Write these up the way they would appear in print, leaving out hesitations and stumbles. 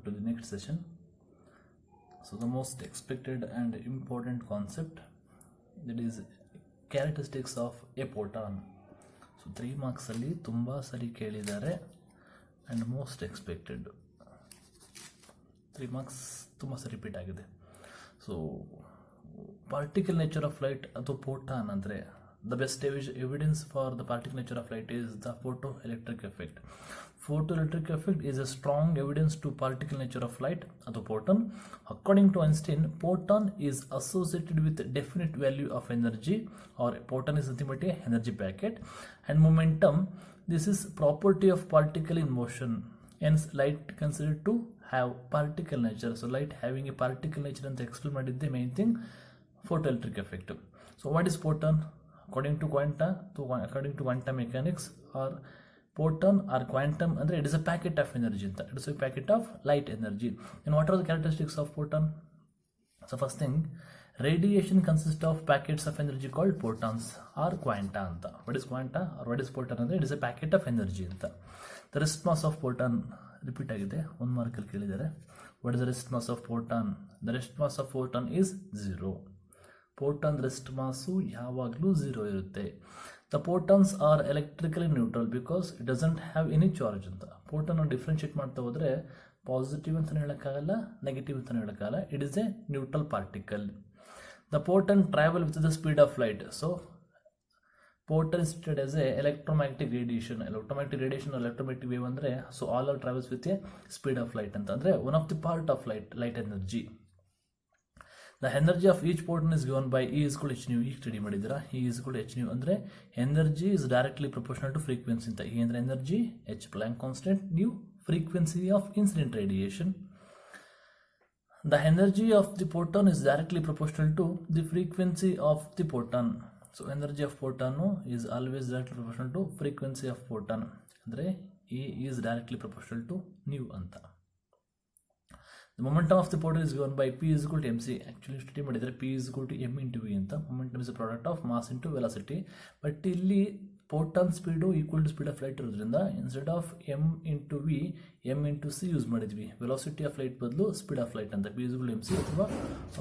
to the next session. So the most expected and important concept, that is characteristics of a photon. So 3 marks ಅಲ್ಲಿ ತುಂಬಾ ಸರಿ ಕೇಳಿದ್ದಾರೆ and most expected 3 marks ತುಂಬಾ ಸರಿ repeat ಆಗಿದೆ. So particle nature of light ಅಥವಾ photon ಅಂದ್ರೆ the best evidence for the particle nature of light is the photoelectric effect. Photoelectric effect is a strong evidence to particle nature of light or photon. According to Einstein, photon is associated with definite value of energy, or photon is nothing but a energy packet, and momentum. This is property of particle in motion. Hence, light considered to have particle nature. So, light having a particle nature and the experiment is the main thing. Photoelectric effect. So, what is photon? According to quantum mechanics, or photon or quantum, and it is a packet of energy. It is a packet of light energy. And what are the characteristics of photon? So first thing, radiation consists of packets of energy called photons or quanta. What is quanta or what is photon? It is a packet of energy. The rest mass of photon, repeat agide, 1 mark al kelidare. What is the rest mass of photon? The rest mass of photon is 0. Photon rest mass yavaglu 0 irutte. The photons are electrically neutral because it doesn't have any charge anta. Photon differentiate ಮಾಡ್ತಾ ಹೋದ್ರೆ positive ಅಂತ ಹೇಳಕ್ಕಾಗಲ್ಲ, negative ಅಂತ ಹೇಳಕ್ಕಾಗಲ್ಲ. It is a neutral particle. The photon travel with the speed of light. So photon is treated as a electromagnetic radiation. Electromagnetic radiation or electromagnetic wave ಅಂದ್ರೆ so all travels with a speed of light ಅಂತ ಅಂದ್ರೆ one of the part of light energy. The energy of each photon is given by E is equal to h nu. ಈಗ study ಮಾಡಿದ್ದೀರಾ, E is equal to h nu ಅಂದ್ರೆ energy is directly proportional to frequency ಅಂತ. E ಅಂದ್ರೆ energy, h Planck constant, nu frequency of incident radiation. The energy of the photon is directly proportional to the frequency of the photon. So energy of photon is always directly proportional to frequency of photon. ಅಂದ್ರೆ E is directly proportional to nu ಅಂತ. The momentum of the photon is given by P is equal to mc. Actually study ಮಾಡಿದ್ರೆ P is equal to m into v ಅಂತ. Momentum is a product of mass into velocity. But ಇಲ್ಲಿ photon speed equal to speed of light ಇರೋದ್ರಿಂದ instead of m into v, m into c use ಮಾಡಿದ್ವಿ. Velocity of light ಬದಲು speed of light ಅಂತ. P is equal to mc ಅಥವಾ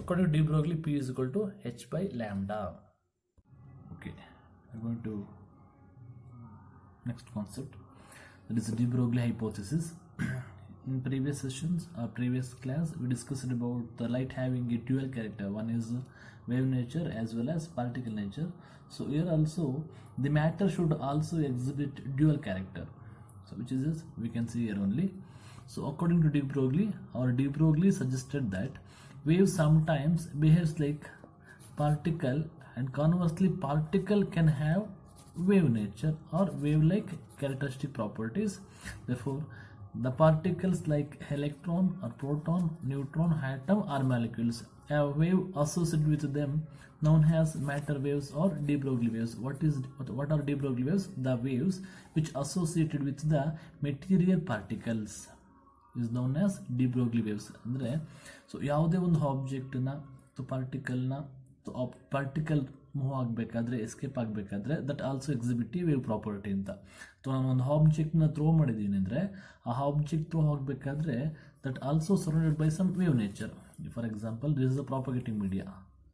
according to de Broglie P is equal to h by lambda. Okay, we're going to next concept, that is the de Broglie hypothesis. In previous sessions or previous class, we discussed about the light having a dual character. One is wave nature as well as particle nature. So here also the matter should also exhibit dual character. So which is this? We can see here only. So according to de Broglie, or de Broglie suggested that wave sometimes behaves like particle, and conversely particle can have wave nature or wave-like characteristic properties. Therefore, the particles like electron or proton, neutron, atom or molecules have wave associated with them known as matter waves or de Broglie waves. What are de Broglie waves? The waves which associated with the material particles is known as de Broglie waves. ಅಂದ್ರೆ so ಯಾವುದೇ ಒಂದು ಆಬ್ಜೆಕ್ಟ್ನ ಪಾರ್ಟಿಕಲ್ನ particle move ಆಗಬೇಕಾದ್ರೆ, escape ಆಗಬೇಕಾದ್ರೆ that also exhibit wave property ಅಂತ. ನಾನು ಒಂದು ಆಬ್ಜೆಕ್ಟ್ನ ಥ್ರೋ ಮಾಡಿದ್ದೀನಿ ಅಂದರೆ ಆ ಆಬ್ಜೆಕ್ಟ್ ಥ್ರೋ ಆಗಬೇಕಾದ್ರೆ that also surrounded by some wave nature. For example, this is a propagating media.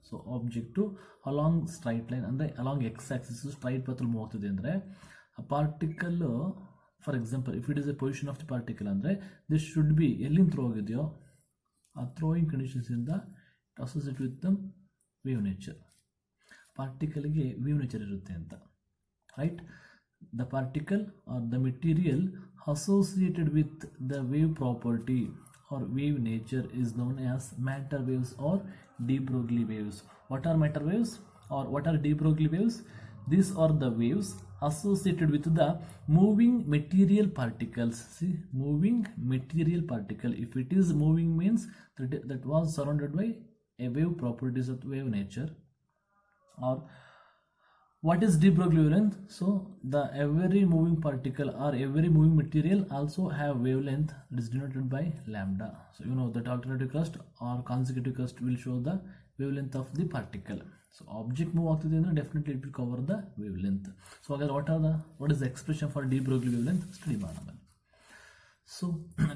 So object along straight line ಅಂದರೆ ಅಲಾಂಗ್ ಎಕ್ಸ್ ಆಕ್ಸಿಸ್ ಸ್ಟ್ರೈಟ್ ಪಥದಲ್ಲಿ ಮೂವ್ ಆಗ್ತಿದೆ ಅಂದರೆ ಆ particle, for example if it is a position of the particle ಅಂದರೆ this should be ಎಲ್ಲಿಂದ throw ಆಗಿದೆಯೋ ಆ throwing ಕಂಡೀಷನ್ಸಿಂದ associate with them wave nature. ಪಾರ್ಟಿಕಲ್ಗೆ ವೇವ್ ನೇಚರ್ ಇರುತ್ತೆ ಅಂತ, right? The particle or the material associated with the wave property or wave nature is known as matter waves or de Broglie waves. What are matter waves or what are de Broglie waves? These are the waves associated with the moving material particles. See, moving material particle. If it is moving means that was surrounded by a wave properties of wave nature. Or what is de Broglie wavelength? So the every moving particle or every moving material also have wavelength that is denoted by lambda. So you know that alternative crust or consecutive crust will show the wavelength of the particle. So object move ಆಗ್ತಿದೆ ಅಂದ್ರೆ definitely it will cover the wavelength. So again what is the expression for de Broglie wavelength? Study ಮಾಡೋಣ. So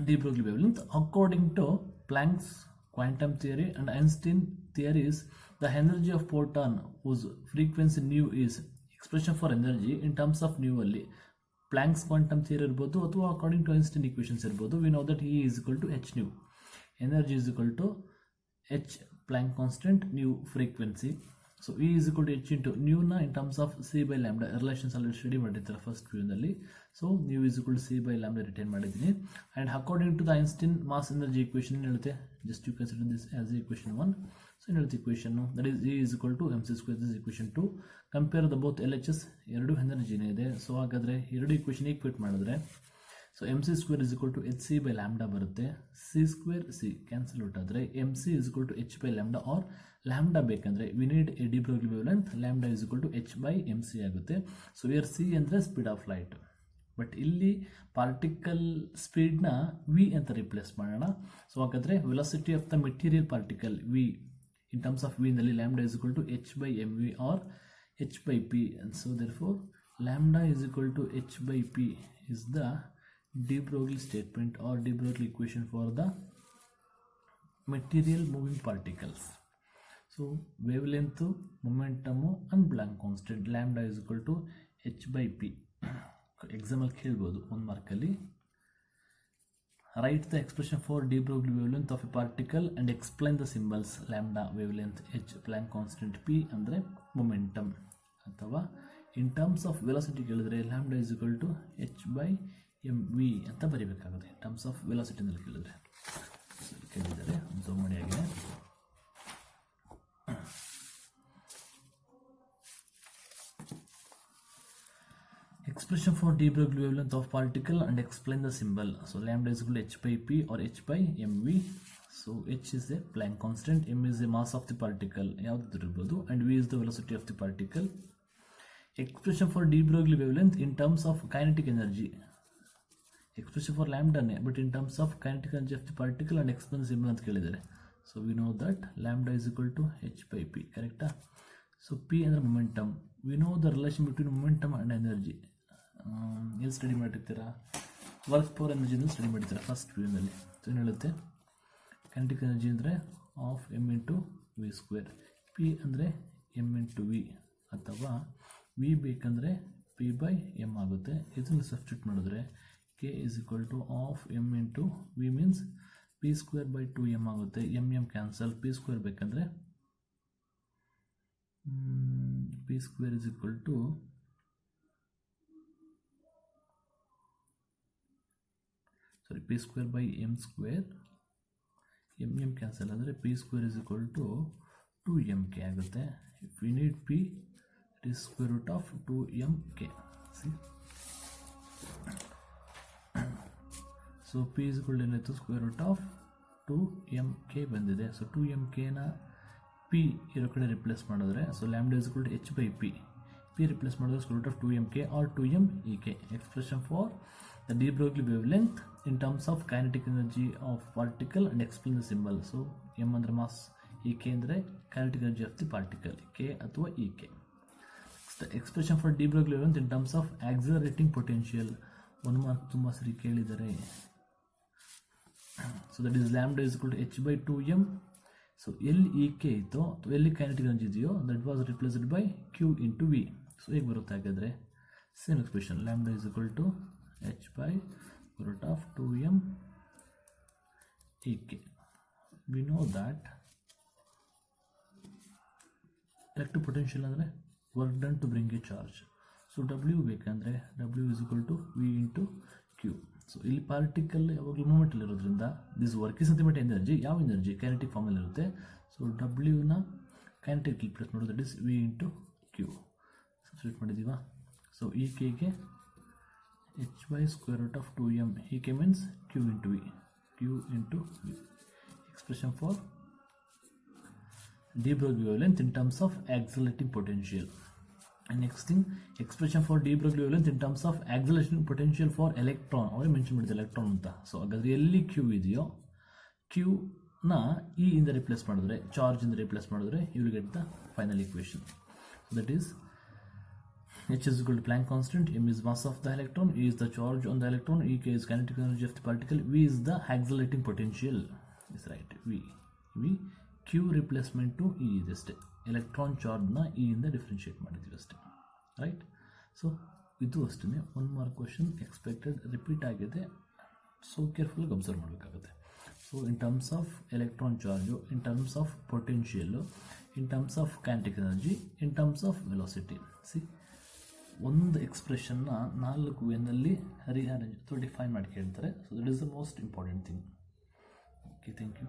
de Broglie wavelength, according to Planck's quantum theory and Einstein theories, the energy of photon whose frequency nu is expression for energy in terms of nu ಅಲ್ಲಿ Planck's quantum theory ಇರ್ಬೋದು ಅಥವಾ according to Einstein equations ಇರ್ಬೋದು. We know that E is equal to h nu, energy is equal to h Planck constant, nu frequency. So E is equal to h into nu na in terms of c by lambda relations already study ಮಾಡಿರ್ತಾರೆ first view ನಲ್ಲಿ. So nu is equal to c by lambda retain ಮಾಡಿದ್ದೀನಿ. And according to the Einstein mass energy equation ಏನು ಹೇಳುತ್ತೆ, just you consider this as the equation 1. So ಏನು ಹೇಳುತ್ತೆ equation, that is E is equal to mc square, this is equation 2. Compare the both LHS, ಎರಡು ಎನರ್ಜಿನೇ ಇದೆ. So ಹಾಗಾದರೆ ಎರಡು equation equate ಮಾಡಿದ್ರೆ so mc square is equal to hc by lambda ಬರುತ್ತೆ. c square c cancel out ಆದರೆ mc is equal to h by lambda, or lambda ಬೇಕಂದರೆ we need a de Broglie wavelength, lambda is equal to H by m c ಆಗುತ್ತೆ. So here c ಅಂದರೆ speed of light, but ಇಲ್ಲಿ particle ಸ್ಪೀಡ್ನ v ಅಂತ replace ಮಾಡೋಣ. So ಹಾಗಾದರೆ velocity of the material particle v in terms of ವಿನಲ್ಲಿ lambda is equal to H by M v or h by P. And so therefore lambda is equal to H by p is the de Broglie statement or de Broglie equation for the material moving particles. So wavelength, momentum and Planck constant, lambda is equal to H by p. ಎಕ್ಸಾಮಲ್ಲಿ ಕೇಳ್ಬೋದು ಒಂದು ಮಾರ್ಕಲ್ಲಿ. Write the expression for de Broglie wavelength of a particle and explain the symbols. Lambda wavelength, h Planck constant, p ಅಂದರೆ momentum. ಅಥವಾ in terms of velocity ಕೇಳಿದ್ರೆ lambda is equal to H by M V ಅಂತ ಬರೀಬೇಕಾಗುತ್ತೆ ಇನ್ terms of ವೆಲಾಸಿಟಿನಲ್ಲಿ ಕೇಳಿದ್ರೆ. ಕೇಳಿದ್ದಾರೆ zoom ಮಾಡಿ ಆಗಿದೆ. Expression for de Broglie wavelength of particle and explain the symbol. So lambda is equal to h by p or h by mv. So h is the Planck constant, m is the mass of the particle, and v is the velocity of the particle. Expression for de Broglie wavelength in terms of kinetic energy. Expression for lambda but in terms of kinetic energy of the particle and explain the symbol ಅಂತ ಕೇಳಿದ್ದಾರೆ. So we know that lambda is equal to h by p, correct? So p ಅಂದರೆ momentum. We know the relation between momentum and energy. ಎಲ್ಲಿ study ಮಾಡಿರ್ತೀರಾ, work power ಎನರ್ಜಿನ study ಮಾಡಿರ್ತೀರಾ first ವ್ಯೂನಲ್ಲಿ. So ಏನು ಹೇಳುತ್ತೆ, ಕೈನೆಟಿಕ್ ಎನರ್ಜಿ ಅಂದರೆ half m into v square, p ಅಂದರೆ ಎಮ್ ಇಂಟು ವಿ, ಅಥವಾ ವಿ ಬೇಕಂದರೆ ಪಿ ಬೈ ಎಮ್ ಆಗುತ್ತೆ. ಇದನ್ನು ಸಬ್ಸ್ಟಿಟ್ಯೂಟ್ ಮಾಡಿದ್ರೆ k is equal to half m into v means p square by 2m ಆಗುತ್ತೆ. ಎಮ್ ಕ್ಯಾನ್ಸಲ್, ಪಿ ಸ್ಕ್ವೇರ್ ಬೇಕಂದರೆ p square is equal to p square by m square, m cancel ಅಂದರೆ p square is equal to 2mk ಆಗುತ್ತೆ. If we need p it is square root of 2mk. So p is equal ಏನಾಯಿತು, square root of 2mk ಬಂದಿದೆ. So 2mkನ p ಇರೋ ಕಡೆ replace ಮಾಡಿದ್ರೆ, so lambda is equal to H by p, p replace ಮಾಡಿದ್ರೆ square root of 2mk or 2mek. Expression for the de Broglie wavelength in terms of kinetic energy of particle and explain the symbol. So m andre mass, ek andre kinetic energy of the particle, k athwa ek. The expression for de Broglie wavelength in terms of accelerating potential, one mark tumba sari kelidare. So that is lambda is equal to h by 2m. So ek ito elli kinetic energy idiyo that was replaced by q into v. So hege barutte hagadre same expression, lambda is equal to h by root of 2m ek. We know that electric potential ಅಂದರೆ work done to bring a charge. So w ಬೇಕಂದರೆ w is equal to v into q. So ಇಲ್ಲಿ particle ಯಾವಾಗಲೂ ಮೂಮೆಂಟಲ್ಲಿ ಇರೋದ್ರಿಂದ this work is ಅಂತ energy, ಯಾವ energy kinetic ಫಾರ್ಮಲ್ಲಿ ಇರುತ್ತೆ. ಸೊ ಡಬ್ಲ್ಯೂನ ಕೈನೆಟಿಕ್ ರಿಪ್ಲೇಸ್ ಮಾಡೋದು, that is V into Q substitute ಮಾಡಿದ್ದೀವಾ. ಸೊ ಈ ಕೆಗೆ h by square root of 2m, ek means q into v, q into v. Expression for de Broglie wavelength in terms of accelerating potential. And next thing, expression for de Broglie wavelength in terms of accelerating potential for electron. ಅವರೇ mention ಮಾಡಿದ electron ಅಂತ. So ಹಾಗಾದರೆ ಎಲ್ಲಿ q ಇದೆಯೋ q ನ e ಇಂದ replace ಮಾಡಿದ್ರೆ, charge ಇಂದ ರಿಪ್ಲೇಸ್ ಮಾಡಿದ್ರೆ, you will get the final equation. So that is H is equal to Planck constant, m is mass of the electron, E is the charge on the electron, Ek is kinetic energy of the particle, V is the accelerating potential. Is right. V Q replacement to E is ಅಷ್ಟೇ. Electron ಚಾರ್ಜ್ನ E ಇಂದ differentiate ಮಾಡಿದ್ದೀವಿ ಅಷ್ಟೇ. Right. So ಇದು ಅಷ್ಟೇ. 1 mark question expected repeat ಆಗಿದೆ. So ಕೇರ್ಫುಲ್ಲಾಗಿ observe ಮಾಡಬೇಕಾಗುತ್ತೆ. So in terms of electron charge, in terms of potential, in terms of kinetic energy, in terms of velocity. ಒಂದು ಎಕ್ಸ್ಪ್ರೆಷನ್ನ 4 ವೇನಲ್ಲಿ ರಿಅರೇಂಜ್ ಅಥವಾ ಡಿಫೈನ್ ಮಾಡಿ ಕೇಳ್ತಾರೆ. So that is the most important thing. Okay, thank you.